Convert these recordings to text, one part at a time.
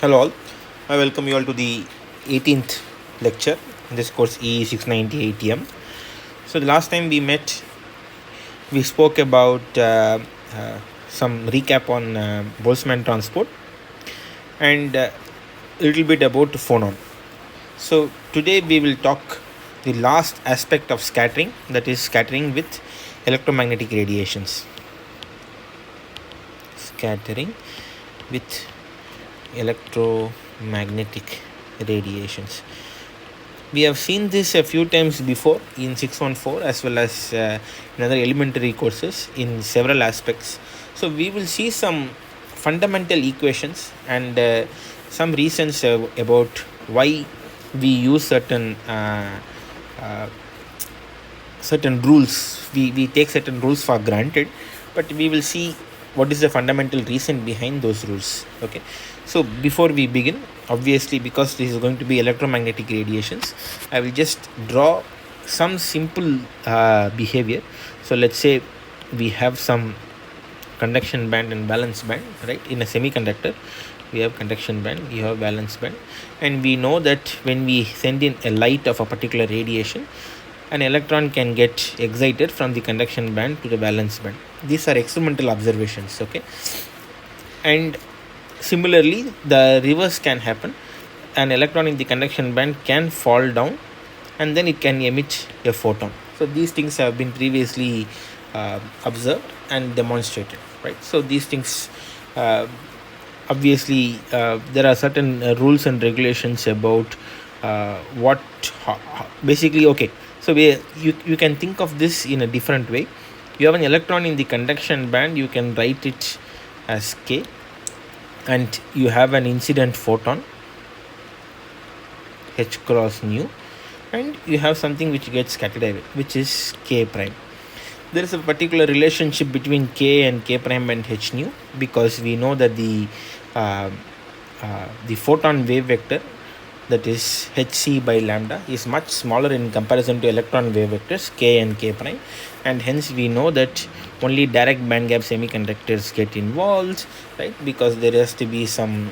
Hello all, I welcome you all to the 18th lecture in this course E690 ATM. So the last time we met, we spoke about some recap on Boltzmann transport and a little bit about phonon. So today we will talk the last aspect of scattering, that is scattering with electromagnetic radiations. Scattering with electromagnetic radiations. We have seen this a few times before in 614 as well as in other elementary courses in several aspects. So we will see some fundamental equations and some reasons about why we use uh, certain rules. We take certain rules for granted, but we will see what is the fundamental reason behind those rules. Okay, so before we begin, obviously because this is going to be electromagnetic radiations, I will just draw some simple behavior. So let's say we have some conduction band and valence band, right? In a semiconductor we have conduction band, we have valence band, and we know that when we send in a light of a particular radiation, an electron can get excited from the conduction band to the valence band. These are experimental observations. Okay, and similarly the reverse can happen. An electron in the conduction band can fall down and then it can emit a photon. So these things have been previously observed and demonstrated, right? So these things, uh, obviously there are certain rules and regulations about what basically. Okay, so you can think of this in a different way. You have an electron in the conduction band, you can write it as k, and you have an incident photon h cross nu, and you have something which gets scattered away, which is k prime. There is a particular relationship between k and k prime and h nu, because we know that uh, the photon wave vector, that is hc by lambda, is much smaller in comparison to electron wave vectors k and k prime, and hence we know that only direct band gap semiconductors get involved, right? Because there has to be some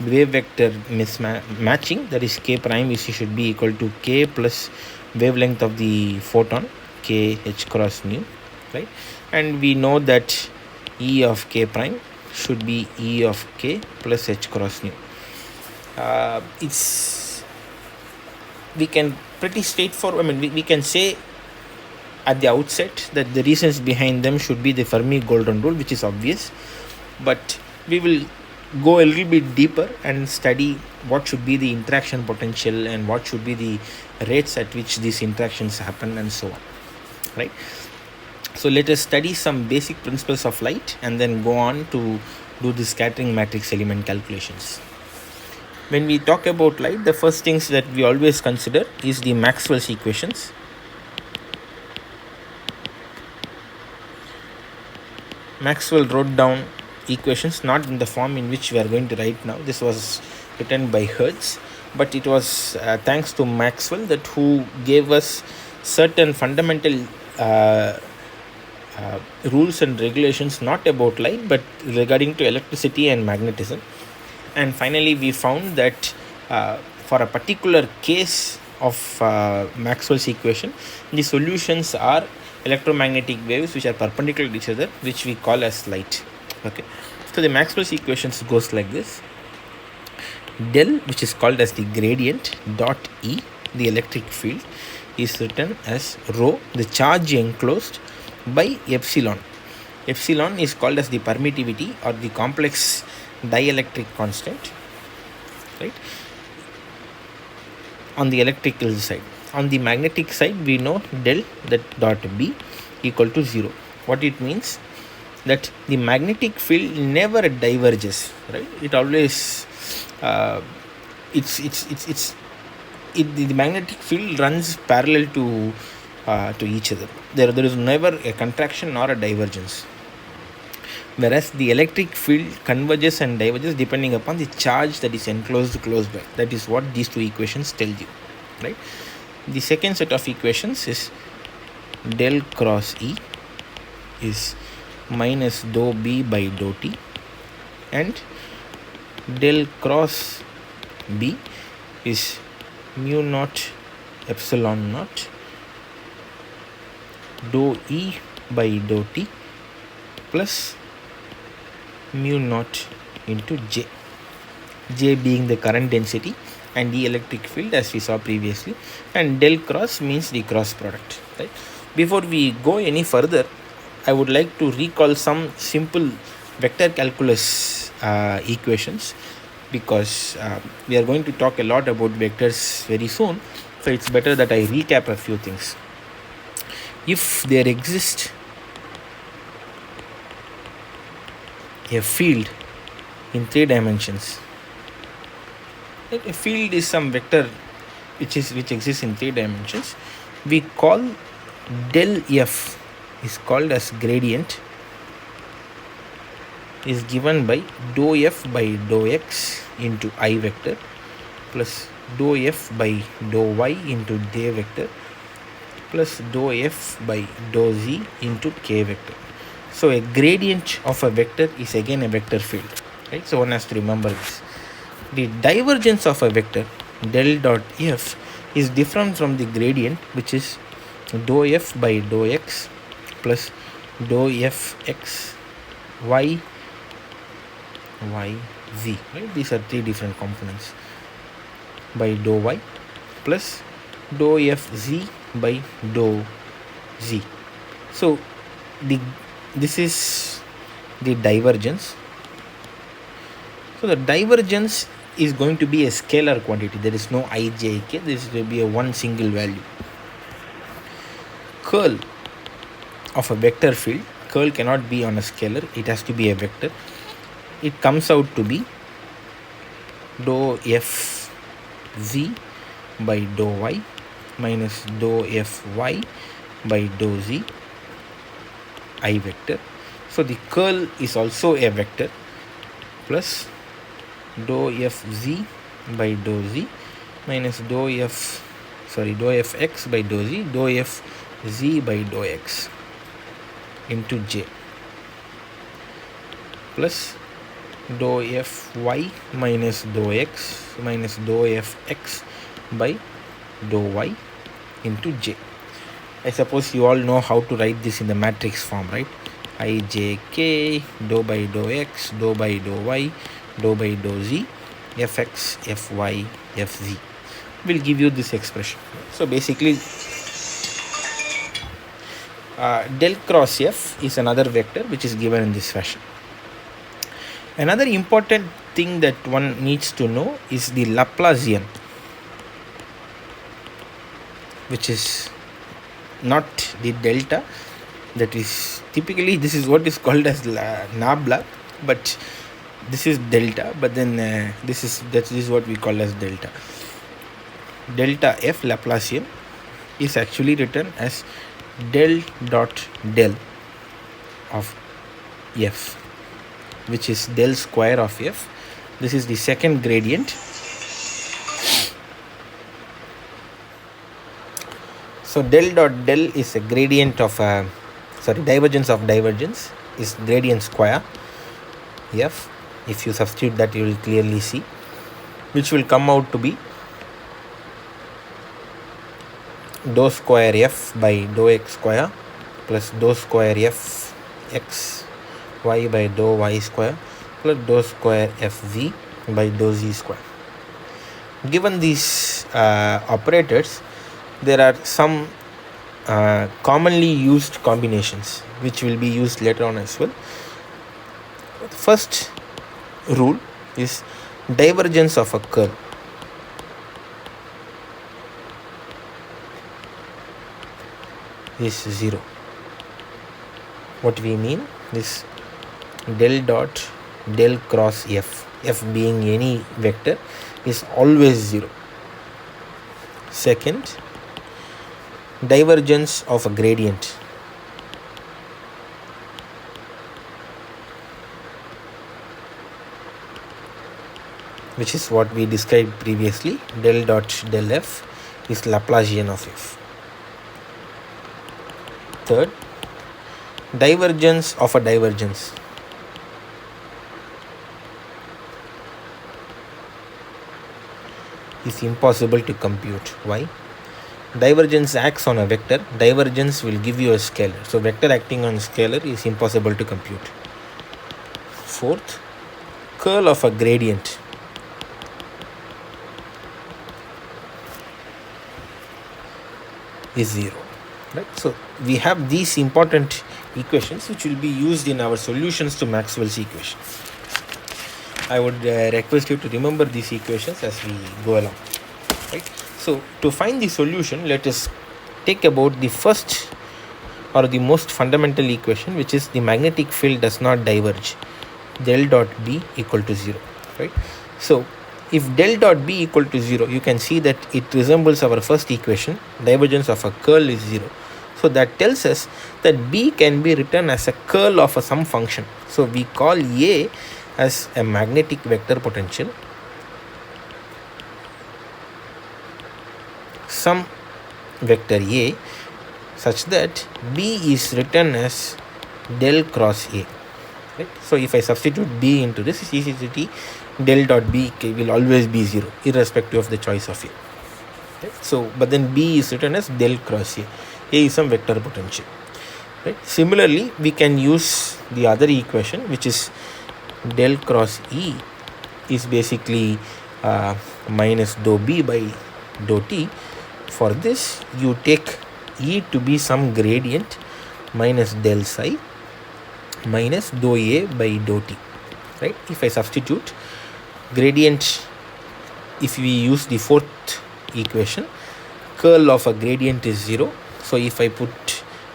wave vector mismatching, that is k prime is should be equal to k plus wavelength of the photon, k h cross nu, right? And we know that E of k prime should be E of k plus h cross nu. It's we can pretty straightforward. I mean, we can say at the outset that the reasons behind them should be the Fermi golden rule, which is obvious, but we will go a little bit deeper and study what should be the interaction potential and what should be the rates at which these interactions happen and so on, right? So let us study some basic principles of light and then go on to do the scattering matrix element calculations. When we talk about light, the first things that we always consider is the Maxwell's equations. Maxwell wrote down equations not in the form in which we are going to write now. This was written by Hertz, but it was thanks to Maxwell that who gave us certain fundamental rules and regulations, not about light but regarding to electricity and magnetism. And finally we found that for a particular case of Maxwell's equation, the solutions are electromagnetic waves which are perpendicular to each other, which we call as light. Okay, so the Maxwell's equations goes like this: del, which is called as the gradient, dot E, the electric field, is written as rho, the charge enclosed, by epsilon. Epsilon is called as the permittivity or the complex dielectric constant, right? On the electrical side. On the magnetic side, we know del, that dot B, equal to 0. What it means? That the magnetic field never diverges, right? It always the magnetic field runs parallel to each other. There is never a contraction nor a divergence, whereas the electric field converges and diverges depending upon the charge that is enclosed close by. That is what these two equations tell you, right? The second set of equations is del cross E is minus dou B by dou T, and del cross B is mu naught epsilon naught dou E by dou T plus mu naught into J. J being the current density and the electric field as we saw previously, and del cross means the cross product, right? Before we go any further, I would like to recall some simple vector calculus equations, because we are going to talk a lot about vectors very soon, so it's better that I recap a few things. If there exists a field in 3 dimensions, a field is some vector which exists in 3 dimensions, we call del f is called as gradient, is given by dou f by dou x into I vector plus dou f by dou y into j vector plus dou f by dou z into k vector. So a gradient of a vector is again a vector field, right? So one has to remember this. The divergence of a vector del dot f is different from the gradient, which is dou f by dou x plus dou f x y z, right? These are 3 different components, by dou y plus dou f z by dou z. So this is the divergence. So the divergence is going to be a scalar quantity. There is no I, j, k. This will be a one single value. Curl of a vector field, curl cannot be on a scalar. It has to be a vector. It comes out to be dou f z by dou y minus dou f y by dou z I vector. So the curl is also a vector plus dou f z by dou z minus dou f x by dou z, dou f z by dou x into j plus dou f y minus dou x minus dou f x by dou y into j. I suppose you all know how to write this in the matrix form, right? I, j, k, dou by dou x, dou by dou y, dou by dou z, fx, fy, fz will give you this expression. So basically del cross f is another vector which is given in this fashion. Another important thing that one needs to know is the Laplacian, which is not the delta. That is typically, this is what is called as nabla, but this is delta, but then this is what we call as delta. Delta f Laplacian is actually written as del dot del of f, which is del square of f. This is the second gradient. So del dot del is a gradient of divergence of divergence is gradient square f. If you substitute that, you will clearly see, which will come out to be dou square f by dou x square plus dou square f x y by dou y square plus dou square fz by dou z square. Given these operators, there are some commonly used combinations which will be used later on as well. The first rule is divergence of a curl is 0. What we mean is del dot del cross f, f being any vector, is always 0. Second, divergence of a gradient, which is what we described previously. Del dot del f is Laplacian of f. Third, divergence of a divergence, is impossible to compute. Why? Divergence acts on a vector. Divergence will give you a scalar. So vector acting on scalar is impossible to compute. Fourth, curl of a gradient is 0. Right? So we have these important equations which will be used in our solutions to Maxwell's equation. I would request you to remember these equations as we go along. Right? So to find the solution, let us take about the first or the most fundamental equation, which is the magnetic field does not diverge. Del dot B equal to 0. Right? So if del dot B equal to 0, you can see that it resembles our first equation. Divergence of a curl is 0. So that tells us that B can be written as a curl of some function. So we call A as a magnetic vector potential, some vector A, such that B is written as del cross A. Right? So if I substitute B into this, it's easy to see del dot B will always be 0 irrespective of the choice of A. Right? So but then B is written as del cross A. A is some vector potential. Right? Similarly, we can use the other equation, which is del cross E is basically minus dou B by dou T. For this, you take E to be some gradient minus del psi minus dou A by dou T. Right? If I substitute gradient, if we use the fourth equation, curl of a gradient is 0. So if I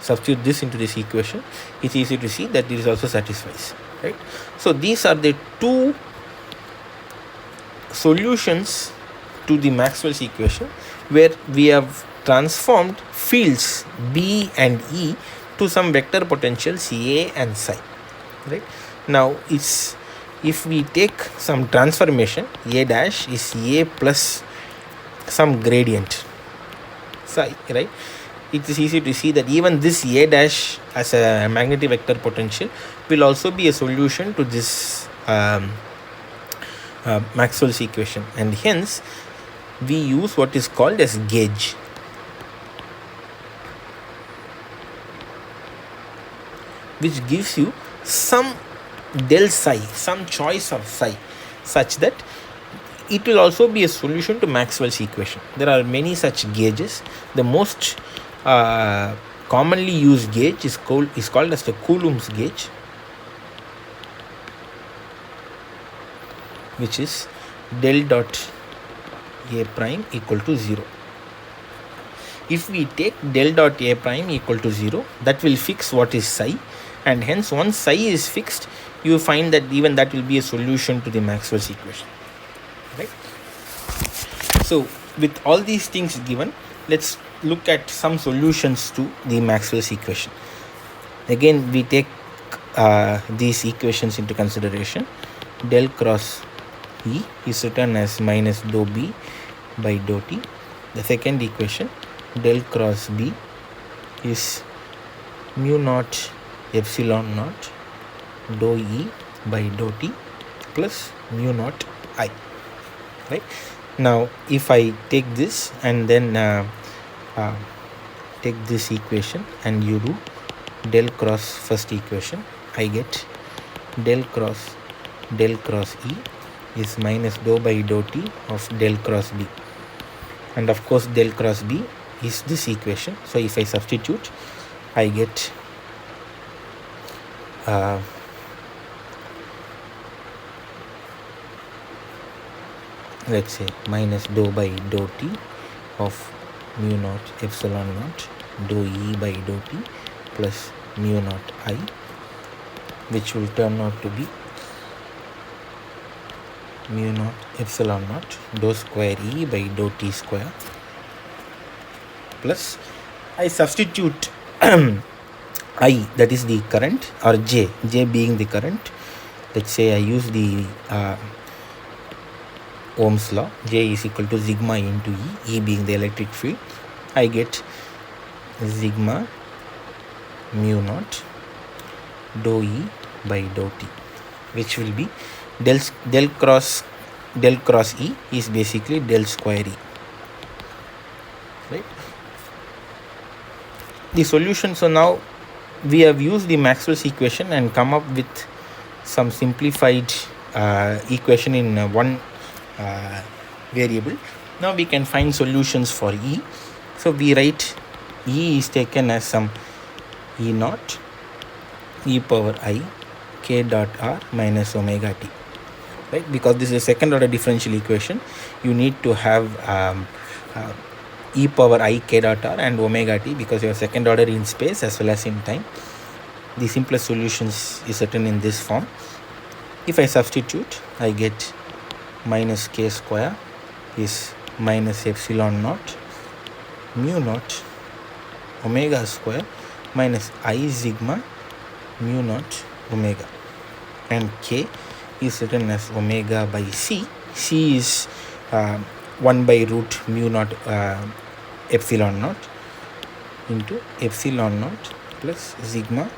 substitute this into this equation, it's easy to see that this also satisfies. Right? So these are the two solutions to the Maxwell's equation, where we have transformed fields B and E to some vector potentials A and psi. Right? Now if we take some transformation, A dash is A plus some gradient psi, right? It is easy to see that even this A dash as a magnetic vector potential will also be a solution to this Maxwell's equation, and hence we use what is called as gauge. Which gives you some del psi, some choice of psi, such that it will also be a solution to Maxwell's equation. There are many such gauges. The most commonly used gauge is called as the Coulomb's gauge, which is del dot A prime equal to 0. If we take del dot A prime equal to 0, that will fix what is psi, and hence once psi is fixed, you find that even that will be a solution to the Maxwell's equation. Right? So with all these things given, let's look at some solutions to the Maxwell's equation. Again, we take these equations into consideration. Del cross E is written as minus dou B by dou T. The second equation, del cross B, is mu naught epsilon naught dou E by dou T plus mu naught I. Right? Now if I take this and then take this equation and you do del cross first equation, I get del cross E is minus dou by dou T of del cross B, and of course del cross B is this equation. So if I substitute, I get let's say minus dou by dou T of mu naught epsilon naught dou E by dou T plus mu naught I, which will turn out to be mu naught epsilon naught dou square E by dou T square, plus I substitute I, that is the current, or J being the current. Let's say I use the Ohm's law. J is equal to sigma into E being the electric field. I get sigma mu naught dou E by dou T, which will be del cross del cross E is basically del square E, right? The solution, so now we have used the Maxwell's equation and come up with some simplified equation in one variable. Now we can find solutions for E. So we write E is taken as some E naught e power I k dot r minus omega t, right? Because this is a second order differential equation, you need to have e power I k dot r and omega t, because you have second order in space as well as in time. The simplest solutions is written in this form. If I substitute, I get minus k square is minus epsilon naught mu naught omega square minus I sigma mu naught omega, and k is written as omega by c. C is 1 by root mu naught epsilon naught into epsilon naught plus sigma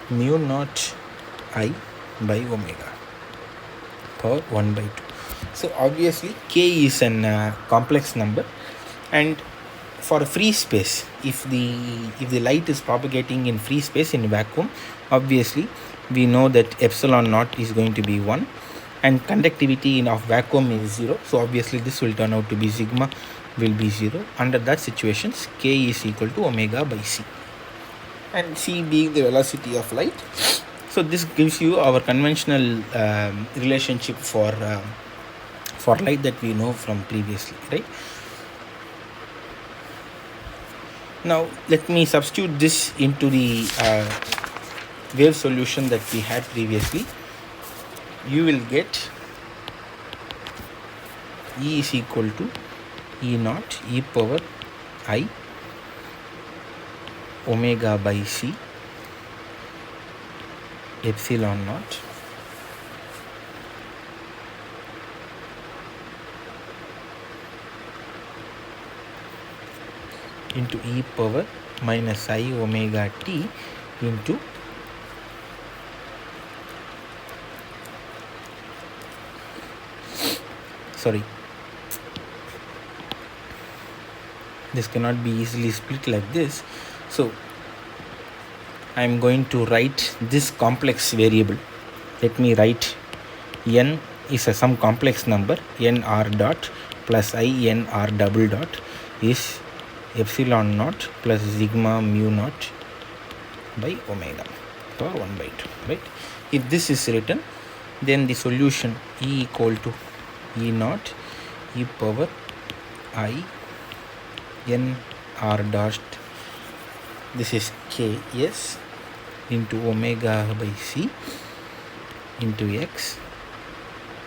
mu naught I by omega power 1 by 2. So obviously k is an complex number, and for a free space, if the light is propagating in free space in vacuum, obviously we know that epsilon naught is going to be 1 and conductivity of vacuum is 0. So obviously this will turn out to be sigma will be 0. Under that situations, k is equal to omega by c, and c being the velocity of light. So this gives you our conventional relationship for light that we know from previously, right? Now let me substitute this into the wave solution that we had previously. You will get E is equal to E naught e power I omega by c epsilon naught into e power minus I omega t into this cannot be easily split like this. So I am going to write this complex variable. Let me write n is some complex number, n r dot plus I n r double dot is epsilon naught plus sigma mu naught by omega power 1 by 2, right? If this is written, then the solution E equal to E naught e power I n r dot, this is k s into omega by c into x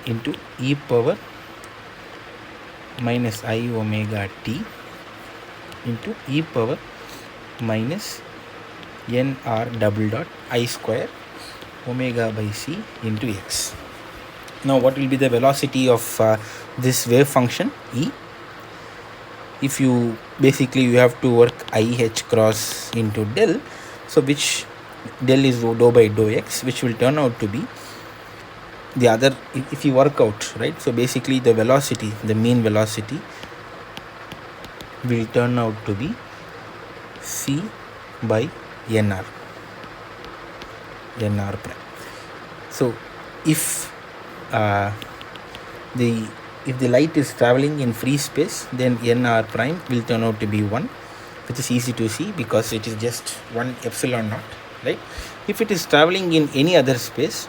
into e power minus I omega t into e power minus n r double dot I square omega by c into x. Now what will be the velocity of this wave function E? If you basically you have to work I h cross into del, so which del is dou by dou x, which will turn out to be the other, if you work out, right? So basically the velocity, the mean velocity will turn out to be c by nr prime. So if the light is traveling in free space, then nr prime will turn out to be 1, which is easy to see because it is just 1 epsilon naught, right? If it is traveling in any other space,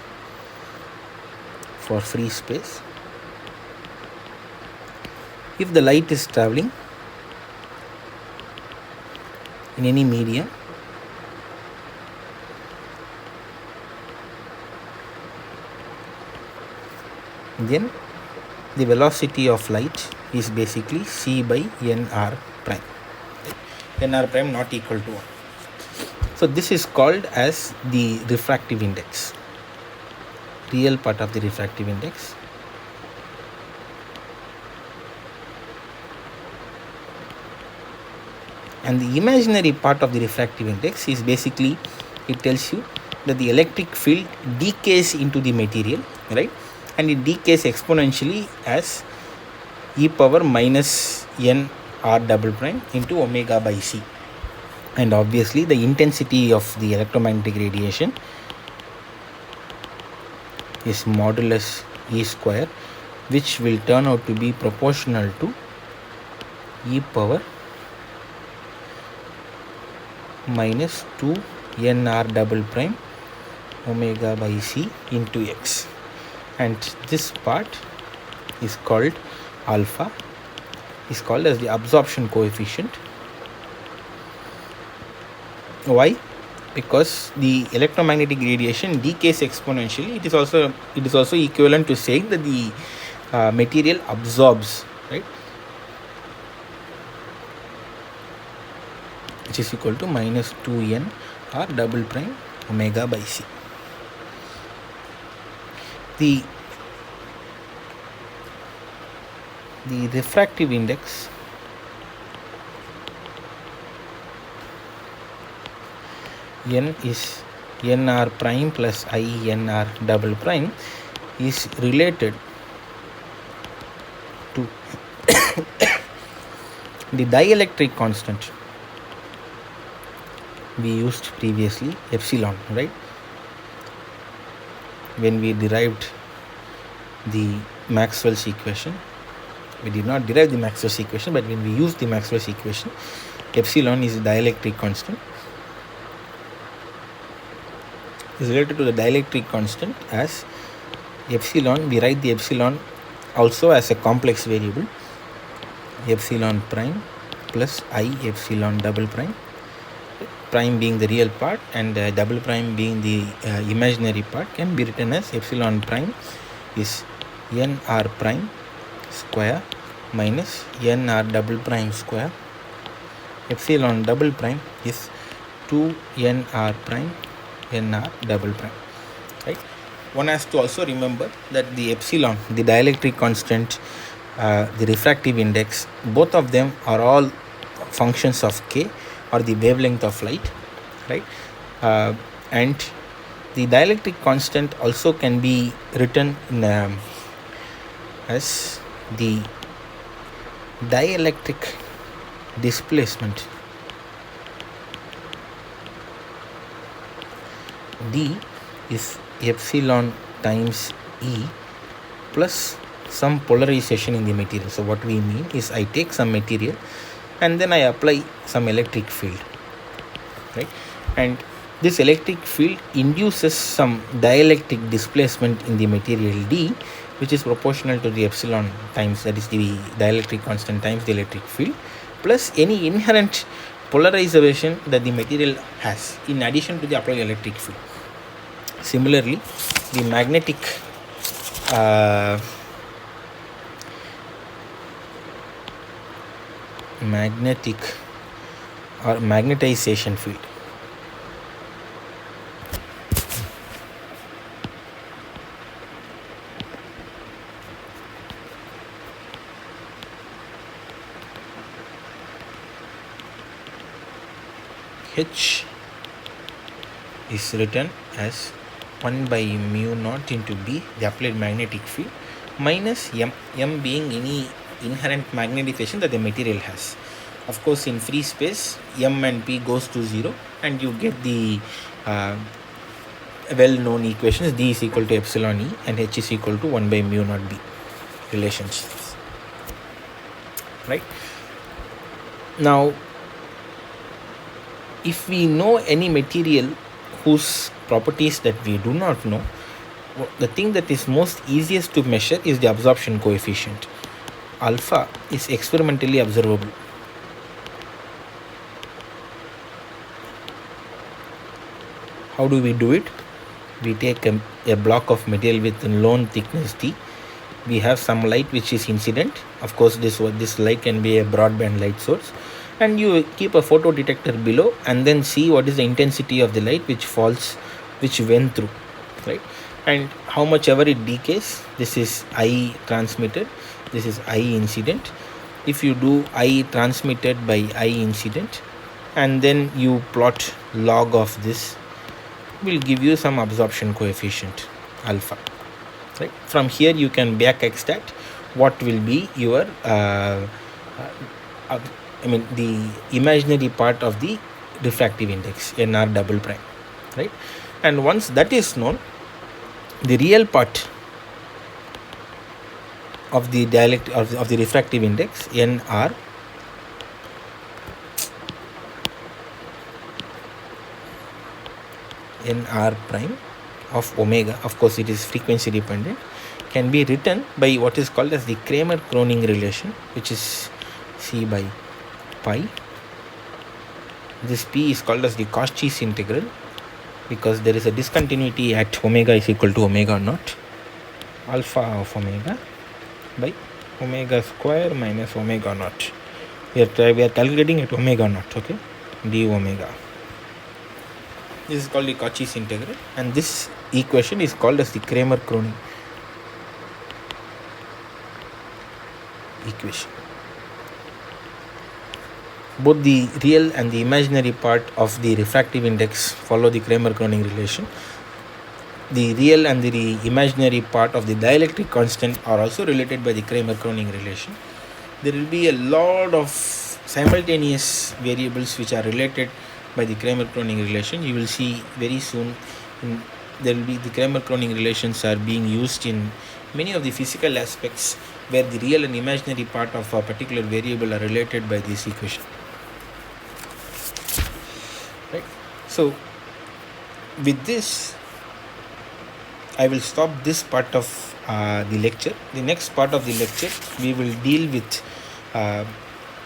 for free space, if the light is traveling in any medium, then the velocity of light is basically c by nr prime, nr prime not equal to 1. So this is called as the refractive index, real part of the refractive index. And the imaginary part of the refractive index is basically, it tells you that the electric field decays into the material, right? and it decays exponentially as e power minus n r double prime into omega by c. And obviously the intensity of the electromagnetic radiation is modulus E square, which will turn out to be proportional to e power minus 2 nr double prime omega by c into x. And this part is called alpha, is called as the absorption coefficient. Why? Because the electromagnetic radiation decays exponentially. It is also equivalent to saying that the material absorbs, right, which is equal to minus 2n r double prime omega by c. The refractive index n is nr prime plus I nr double prime is related to the dielectric constant we used previously, epsilon, right? When we derived the Maxwell's equation, we did not derive the Maxwell's equation, but when we used the Maxwell's equation, epsilon is the dielectric constant, is related to the dielectric constant as epsilon. We write the epsilon also as a complex variable, epsilon prime plus I epsilon double prime, prime being the real part and double prime being the imaginary part, can be written as epsilon prime is nr prime square minus nr double prime square. Epsilon double prime is 2 nr prime nr double prime, right? One has to also remember that the epsilon, the dielectric constant, the refractive index, both of them are all functions of k, or the wavelength of light, right? And the dielectric constant also can be written in, as the dielectric displacement d is epsilon times E plus some polarization in the material. So what we mean is I take some material and then I apply some electric field, right? And this electric field induces some dielectric displacement in the material D, which is proportional to the epsilon times, that is the dielectric constant times the electric field, plus any inherent polarization that the material has in addition to the applied electric field. Similarly, the magnetic or magnetization field H is written as 1 by mu naught into B, the applied magnetic field, minus m being any inherent magnetization that the material has. Of course, in free space, m and p goes to 0 and you get the well-known equations d is equal to epsilon E and h is equal to 1 by mu naught B relationships, right? Now, if we know any material whose properties that we do not know, the thing that is most easiest to measure is the absorption coefficient. Alpha is experimentally observable. How do we do it? We take a block of material with known thickness d. We have some light which is incident. Of course, this light can be a broadband light source, and you keep a photo detector below and then see what is the intensity of the light which went through, right? And how much ever it decays, this is I transmitted, this is I incident. If you do I transmitted by I incident and then you plot log of this, will give you some absorption coefficient alpha. right? From here you can back extract what will be your uh, I mean the imaginary part of the refractive index, nr double prime, right? And once that is known, the real part of the of the refractive index, nr prime of omega, of course it is frequency dependent, can be written by what is called as the Kramer-Kronig relation, which is c by pi. This p is called as the Cauchy's integral because there is a discontinuity at omega is equal to omega naught alpha of omega by omega square minus omega naught. We are calculating at omega naught, okay, d omega. This is called the Cauchy's integral, and this equation is called as the Kramer-Kronig equation. Both the real and the imaginary part of the refractive index follow the Kramer-Kronig relation. The real and the imaginary part of the dielectric constant are also related by the Kramer-Kronig relation. There will be a lot of simultaneous variables which are related by the Kramer-Kronig relation. You will see very soon there will be the Kramer-Kronig relations are being used in many of the physical aspects where the real and imaginary part of a particular variable are related by this equation, right? So with this I will stop this part of the lecture. The next part of the lecture we will deal with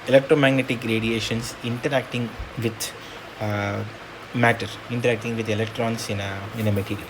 electromagnetic radiations interacting with matter, interacting with electrons in a material.